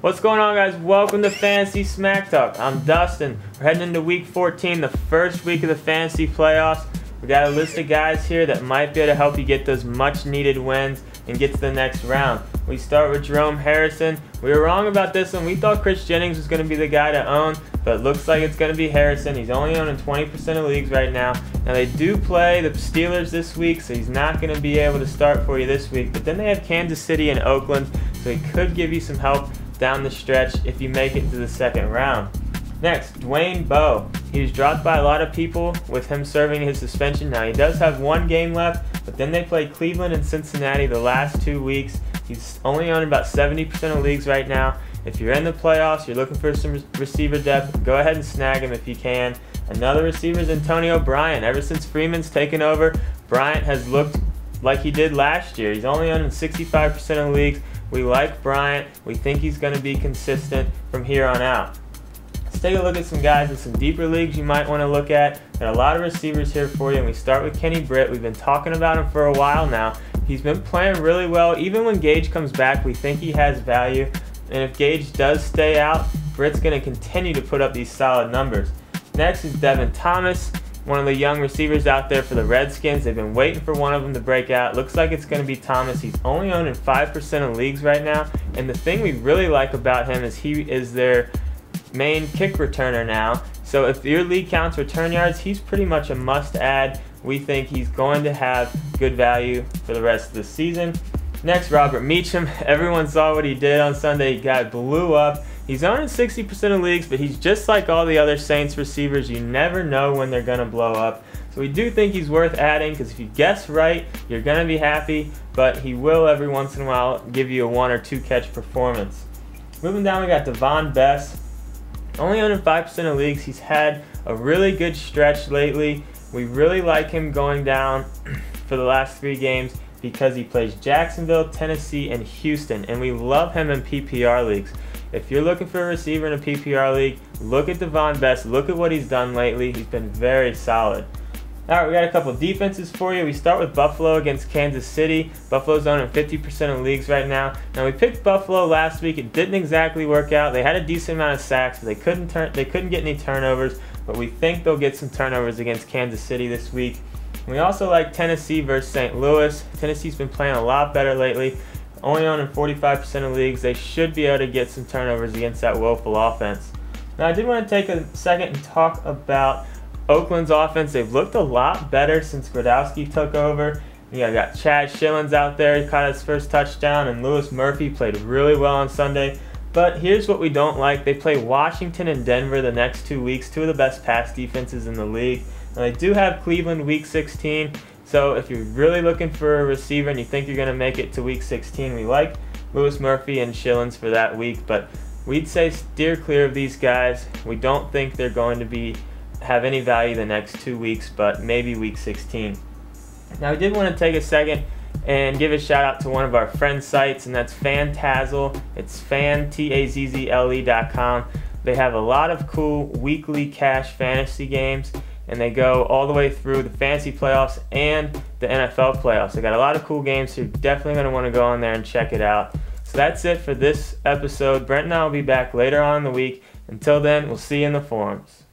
What's going on, guys? Welcome to Fantasy Smack Talk. I'm Dustin. We're heading into week 14, the first week of the fantasy playoffs. We got a list of guys here that might be able to help you get those much needed wins and get to the next round. We start with Jerome Harrison. We were wrong about this one. We thought Chris Jennings was going to be the guy to own, but it looks like it's going to be Harrison. He's only owned in 20% of leagues right now. Now they do play the Steelers this week, so he's not going to be able to start for you this week. But then they have Kansas City and Oakland, so he could give you some help down the stretch if you make it to the second round. Next, Dwayne Bowe. He was dropped by a lot of people with him serving his suspension. Now he does have one game left, but then they play Cleveland and Cincinnati the last 2 weeks. He's only on about 70% of leagues right now. If you're in the playoffs, you're looking for some receiver depth, go ahead and snag him if you can. Another receiver is Antonio Bryant. Ever since Freeman's taken over, Bryant has looked like he did last year. He's only on in 65% of leagues. We like Bryant. We think he's going to be consistent from here on out. Let's take a look at some guys in some deeper leagues you might want to look at. Got a lot of receivers here for you, and we start with Kenny Britt. We've been talking about him for a while now. He's been playing really well. Even when Gage comes back, we think he has value. And if Gage does stay out, Britt's going to continue to put up these solid numbers. Next is Devin Thomas, one of the young receivers out there for the Redskins. They've been waiting for one of them to break out. Looks like it's going to be Thomas. He's only owned in 5% of leagues right now. And the thing we really like about him is he is their main kick returner now. So if your league counts return yards, he's pretty much a must-add. We think he's going to have good value for the rest of the season. Next, Robert Meacham. Everyone saw what he did on Sunday. He got blew up. He's owned in 60% of leagues, but he's just like all the other Saints receivers. You never know when they're going to blow up. So we do think he's worth adding, because if you guess right, you're going to be happy, but he will every once in a while give you a 1 or 2 catch performance. Moving down, we got Devon Bess. Only owned in 5% of leagues. He's had a really good stretch lately. We really like him going down for the last 3 games because he plays Jacksonville, Tennessee, and Houston, and we love him in PPR leagues. If you're looking for a receiver in a PPR league, look at Devon Bess. Look at what he's done lately. He's been very solid. All right, we got a couple defenses for you. We start with Buffalo against Kansas City. Buffalo's owned in 50% of leagues right now. Now, we picked Buffalo last week. It didn't exactly work out. They had a decent amount of sacks, but they couldn't get any turnovers. But we think they'll get some turnovers against Kansas City this week. We also like Tennessee versus St. Louis. Tennessee's been playing a lot better lately. Only owned in 45% of leagues. They should be able to get some turnovers against that woeful offense. Now, I did want to take a second and talk about Oakland's offense. They've looked a lot better since Gradowski took over. You got Chad Shillings out there. He caught his first touchdown, and Lewis Murphy played really well on Sunday. But here's what we don't like. They play Washington and Denver the next 2 weeks, 2 of the best pass defenses in the league. And they do have Cleveland week 16. So if you're really looking for a receiver and you think you're going to make it to week 16, we like Lewis Murphy and Shillings for that week. But we'd say steer clear of these guys. We don't think they're going to have any value the next 2 weeks, but maybe week 16. Now, I did want to take a second and give a shout out to one of our friend sites, and that's Fantazzle. It's fantazzle.com. They have a lot of cool weekly cash fantasy games, and they go all the way through the fantasy playoffs and the NFL playoffs. They got a lot of cool games, so you're definitely going to want to go on there and check it out. So that's it for this episode. Brent and I will be back later on in the week. Until then, we'll see you in the forums.